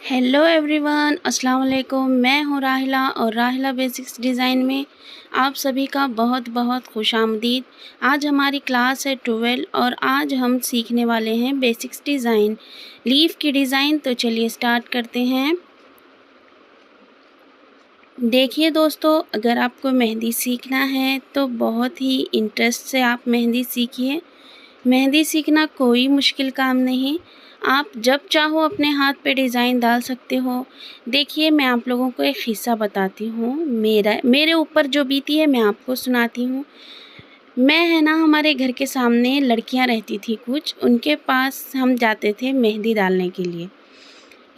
Hello everyone, अस्सलाम वालेकुम। मैं हूँ राहिला और राहिला बेसिक्स डिज़ाइन में आप सभी का बहुत बहुत खुशामदीद। आज हमारी क्लास है 12 और आज हम सीखने वाले हैं बेसिक्स डिज़ाइन, लीफ की डिज़ाइन। तो चलिए स्टार्ट करते हैं। देखिए दोस्तों, अगर आपको मेहंदी सीखना है तो बहुत ही इंटरेस्ट से आप मेहंदी सीखिए। मेहंदी सीखना कोई मुश्किल काम नहीं, आप जब चाहो अपने हाथ पे डिज़ाइन डाल सकते हो। देखिए, मैं आप लोगों को एक किस्सा बताती हूँ, मेरे ऊपर जो बीती है मैं आपको सुनाती हूँ। मैं है ना, हमारे घर के सामने लड़कियाँ रहती थी कुछ, उनके पास हम जाते थे मेहंदी डालने के लिए।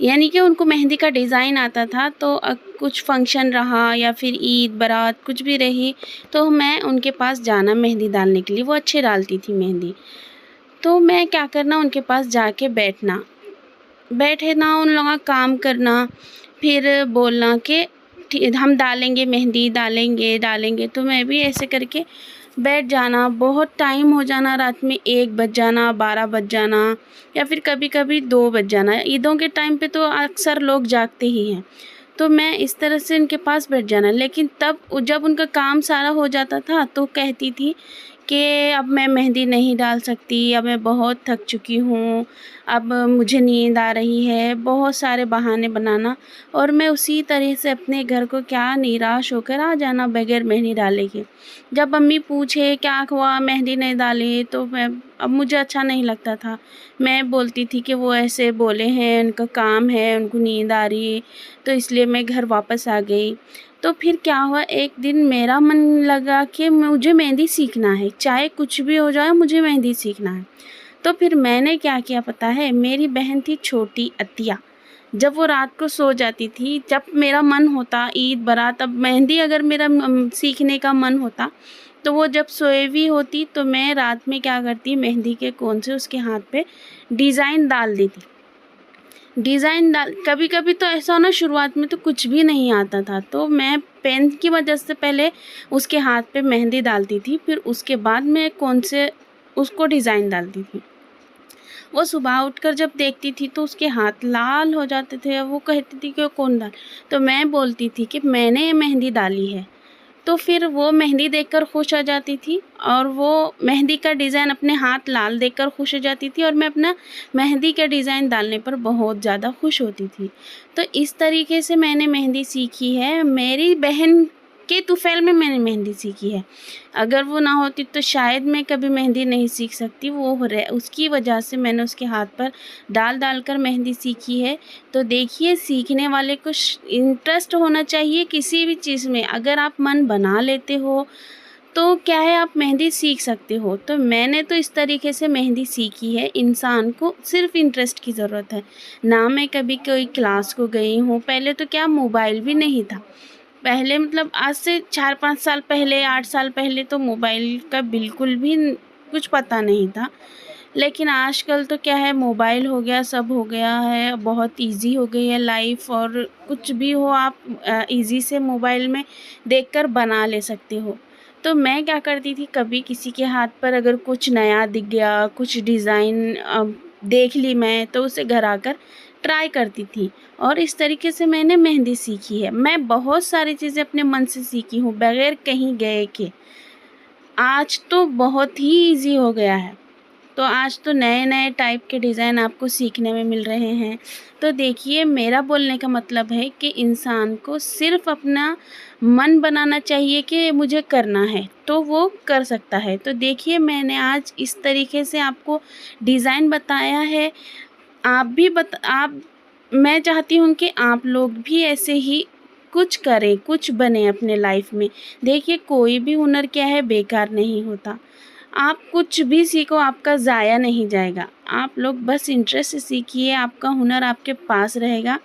यानी कि उनको मेहंदी का डिज़ाइन आता था, तो कुछ फंक्शन रहा या फिर ईद बारात कुछ भी रही, तो मैं उनके पास जाना मेहंदी डालने के लिए। वो अच्छे डालती थी मेहंदी। तो मैं क्या करना, उनके पास जाके बैठे ना, उन लोगों का काम करना, फिर बोलना कि हम डालेंगे मेहंदी, डालेंगे। तो मैं भी ऐसे करके बैठ जाना। बहुत टाइम हो जाना, रात में 1 बज जाना, 12 बज जाना या फिर कभी-कभी 2 बज जाना। ईदों के टाइम पे तो अक्सर लोग जागते ही हैं। तो मैं इस तरह से उनके पास बैठ जाना। लेकिन तब जब उनका काम सारा हो जाता था तो कहती थी कि अब मैं मेहंदी नहीं डाल सकती, अब मैं बहुत थक चुकी हूँ, अब मुझे नींद आ रही है। बहुत सारे बहाने बनाना और मैं उसी तरह से अपने घर को क्या निराश होकर आ जाना बगैर मेहंदी डाले के। जब मम्मी पूछे क्या हुआ मेहंदी नहीं डाली, तो मैं अब मुझे अच्छा नहीं लगता था। मैं बोलती थी कि वो ऐसे बोले हैं, उनका काम है, उनको नींद आ रही है, तो इसलिए मैं घर वापस आ गई। तो फिर क्या हुआ, एक दिन मेरा मन लगा कि मुझे मेहंदी सीखना है, चाहे कुछ भी हो जाए मुझे मेहंदी सीखना है। तो फिर मैंने क्या किया पता है, मेरी बहन थी छोटी अतिया, जब वो रात को सो जाती थी, जब मेरा मन होता ईद बारात, अब मेहंदी अगर मेरा सीखने का मन होता, तो वो जब सोई हुई होती तो मैं रात में क्या करती, मेहंदी के कोन से उसके हाथ पे डिज़ाइन डाल देती। डिज़ाइन डाल कभी-कभी तो ऐसा हो ना, शुरुआत में तो कुछ भी नहीं आता था, तो मैं पेन की वजह से पहले उसके हाथ पे मेहंदी डालती थी, फिर उसके बाद मैं कोन से उसको डिज़ाइन डालती थी। वो सुबह उठकर जब देखती थी तो उसके हाथ लाल हो जाते थे, वो कहती थी कि कौन डाल, तो मैं बोलती थी कि मैंने ये मेहंदी डाली है। तो फिर वो मेहंदी देखकर खुश हो जाती थी और वो मेहंदी का डिज़ाइन अपने हाथ लाल देखकर खुश हो जाती थी और मैं अपना मेहंदी का डिज़ाइन डालने पर बहुत ज़्यादा खुश होती थी। तो इस तरीके से मैंने मेहंदी सीखी है। मेरी बहन के तुफ़ैल में मैंने मेहंदी सीखी है। अगर वो ना होती तो शायद मैं कभी मेहंदी नहीं सीख सकती। उसकी वजह से मैंने उसके हाथ पर डाल कर मेहंदी सीखी है। तो देखिए, सीखने वाले को इंटरेस्ट होना चाहिए किसी भी चीज़ में। अगर आप मन बना लेते हो तो क्या है, आप मेहंदी सीख सकते हो। तो मैंने तो इस तरीके से मेहंदी सीखी है। इंसान को सिर्फ़ इंटरेस्ट की ज़रूरत है, ना मैं कभी कोई क्लास को गई हूँ। पहले तो क्या, मोबाइल भी नहीं था। पहले मतलब आज से 4-5 साल पहले, 8 साल पहले तो मोबाइल का बिल्कुल भी कुछ पता नहीं था। लेकिन आजकल तो क्या है, मोबाइल हो गया, सब हो गया है, बहुत ईज़ी हो गई है लाइफ़ और कुछ भी हो आप ईज़ी से मोबाइल में देखकर बना ले सकते हो। तो मैं क्या करती थी, कभी किसी के हाथ पर अगर कुछ नया दिख गया, कुछ डिज़ाइन देख ली मैं, तो उसे घर आकर ट्राई करती थी और इस तरीके से मैंने मेहंदी सीखी है। मैं बहुत सारी चीज़ें अपने मन से सीखी हूँ, बगैर कहीं गए के। आज तो बहुत ही ईज़ी हो गया है। तो आज तो नए-नए टाइप के डिज़ाइन आपको सीखने में मिल रहे हैं। तो देखिए, मेरा बोलने का मतलब है कि इंसान को सिर्फ़ अपना मन बनाना चाहिए कि मुझे करना है, तो वो कर सकता है। तो देखिए, मैंने आज इस तरीके से आपको डिज़ाइन बताया है। आप भी बत आप मैं चाहती हूँ कि आप लोग भी ऐसे ही कुछ करें, कुछ बनें अपने लाइफ़ में। देखिए, कोई भी हुनर क्या है, बेकार नहीं होता। आप कुछ भी सीखो, आपका ज़ाया नहीं जाएगा। आप लोग बस इंटरेस्ट से सीखिए, आपका हुनर आपके पास रहेगा।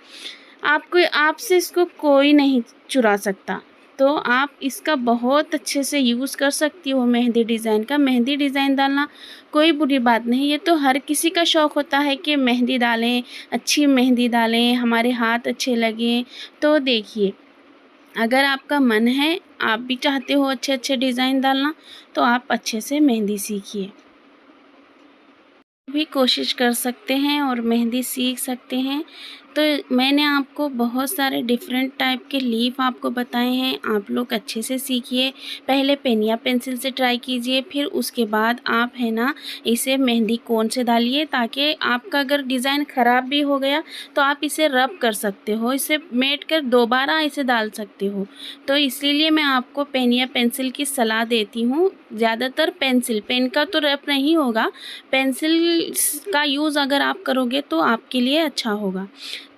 आपसे इसको कोई नहीं चुरा सकता। तो आप इसका बहुत अच्छे से यूज़ कर सकती हो मेहंदी डिज़ाइन का। मेहंदी डिज़ाइन डालना कोई बुरी बात नहीं, ये तो हर किसी का शौक़ होता है कि मेहंदी डालें, अच्छी मेहंदी डालें, हमारे हाथ अच्छे लगें। तो देखिए, अगर आपका मन है, आप भी चाहते हो अच्छे-अच्छे डिज़ाइन डालना, तो आप अच्छे से मेहंदी सीखिए। भी कोशिश कर सकते हैं और मेहंदी सीख सकते हैं। तो मैंने आपको बहुत सारे डिफरेंट टाइप के लीफ आपको बताए हैं, आप लोग अच्छे से सीखिए। पहले पेन या पेंसिल से ट्राई कीजिए, फिर उसके बाद आप है ना इसे मेहंदी कोन से डालिए, ताकि आपका अगर डिज़ाइन ख़राब भी हो गया तो आप इसे रब कर सकते हो, इसे मेट कर दोबारा इसे डाल सकते हो। तो इसीलिए मैं आपको पेन या पेंसिल की सलाह देती हूँ। ज़्यादातर पेंसिल, पेन का तो रब नहीं होगा, पेंसिल का यूज़ अगर आप करोगे तो आपके लिए अच्छा होगा।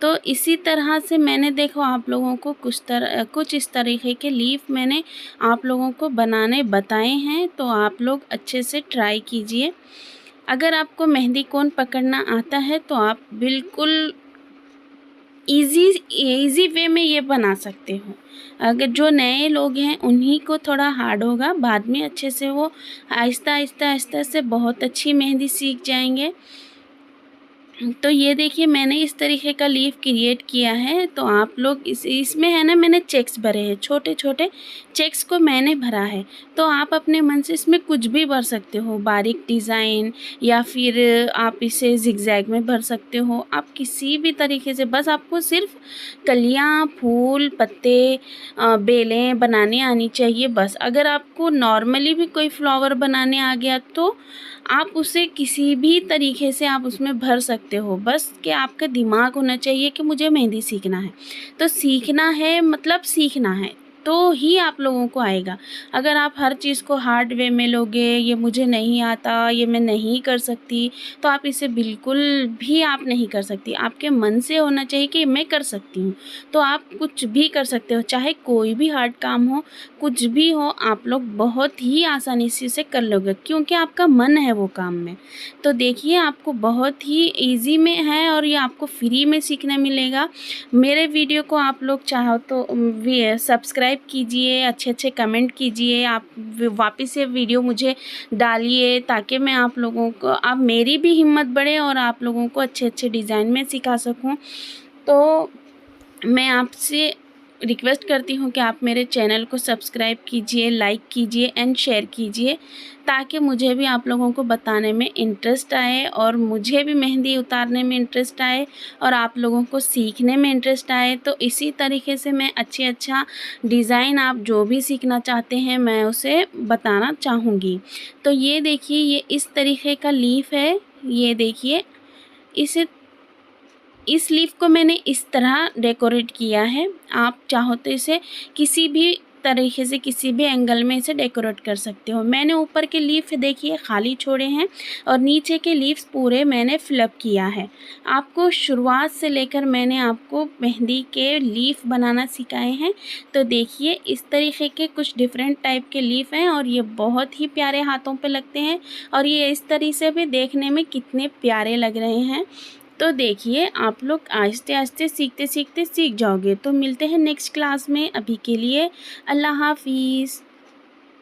तो इसी तरह से मैंने देखो आप लोगों को कुछ इस तरीके के लीफ मैंने आप लोगों को बनाने बताए हैं, तो आप लोग अच्छे से ट्राई कीजिए। अगर आपको मेहंदी कोन पकड़ना आता है तो आप बिल्कुल ईज़ी वे में ये बना सकते हो। अगर जो नए लोग हैं उन्हीं को थोड़ा हार्ड होगा, बाद में अच्छे से वो आहिस्ता से बहुत अच्छी मेहंदी सीख जाएंगे। तो ये देखिए मैंने इस तरीके का लीफ क्रिएट किया है। तो आप लोग इसमें है ना मैंने चेक्स भरे हैं, छोटे छोटे चेक्स को मैंने भरा है। तो आप अपने मन से इसमें कुछ भी भर सकते हो, बारीक डिज़ाइन, या फिर आप इसे जिगजैग में भर सकते हो। आप किसी भी तरीके से, बस आपको सिर्फ कलियाँ, फूल, पत्ते, बेलें बनाने आनी चाहिए बस। अगर आपको नॉर्मली भी कोई फ्लावर बनाने आ गया तो आप उसे किसी भी तरीके से आप उसमें भर सकते हो, बस कि आपका दिमाग होना चाहिए कि मुझे मेहंदी सीखना है। तो सीखना है मतलब सीखना है तो ही आप लोगों को आएगा। अगर आप हर चीज़ को हार्ड वे में लोगे, ये मुझे नहीं आता, ये मैं नहीं कर सकती, तो आप इसे बिल्कुल भी आप नहीं कर सकती। आपके मन से होना चाहिए कि मैं कर सकती हूँ, तो आप कुछ भी कर सकते हो, चाहे कोई भी हार्ड काम हो, कुछ भी हो, आप लोग बहुत ही आसानी से इसे कर लोगे, क्योंकि आपका मन है वो काम में। तो देखिए आपको बहुत ही ईजी में है और ये आपको फ्री में सीखने मिलेगा। मेरे वीडियो को आप लोग चाहो तो सब्सक्राइब कीजिए, अच्छे कमेंट कीजिए, आप वापस से वीडियो मुझे डालिए, ताकि मैं आप लोगों को, अब मेरी भी हिम्मत बढ़े और आप लोगों को अच्छे डिज़ाइन में सिखा सकूं। तो मैं आपसे रिक्वेस्ट करती हूँ कि आप मेरे चैनल को सब्सक्राइब कीजिए, लाइक कीजिए एंड शेयर कीजिए, ताकि मुझे भी आप लोगों को बताने में इंटरेस्ट आए और मुझे भी मेहंदी उतारने में इंटरेस्ट आए और आप लोगों को सीखने में इंटरेस्ट आए। तो इसी तरीके से मैं अच्छा डिज़ाइन, आप जो भी सीखना चाहते हैं मैं उसे बताना चाहूँगी। तो ये देखिए, ये इस तरीके का लीफ है, ये देखिए इस लीफ को मैंने इस तरह डेकोरेट किया है। आप चाहो तो इसे किसी भी तरीके से, किसी भी एंगल में इसे डेकोरेट कर सकते हो। मैंने ऊपर के लीफ देखिए खाली छोड़े हैं और नीचे के लीव्स पूरे मैंने फिलअप किया है। आपको शुरुआत से लेकर मैंने आपको मेहंदी के लीफ बनाना सिखाए हैं। तो देखिए इस तरीके के कुछ डिफरेंट टाइप के लीफ हैं और ये बहुत ही प्यारे हाथों पे लगते हैं और ये इस तरीके से भी देखने में कितने प्यारे लग रहे हैं। तो देखिए आप लोग आहिस्ते सीखते सीख जाओगे। तो मिलते हैं नेक्स्ट क्लास में, अभी के लिए अल्लाह हाफिज़।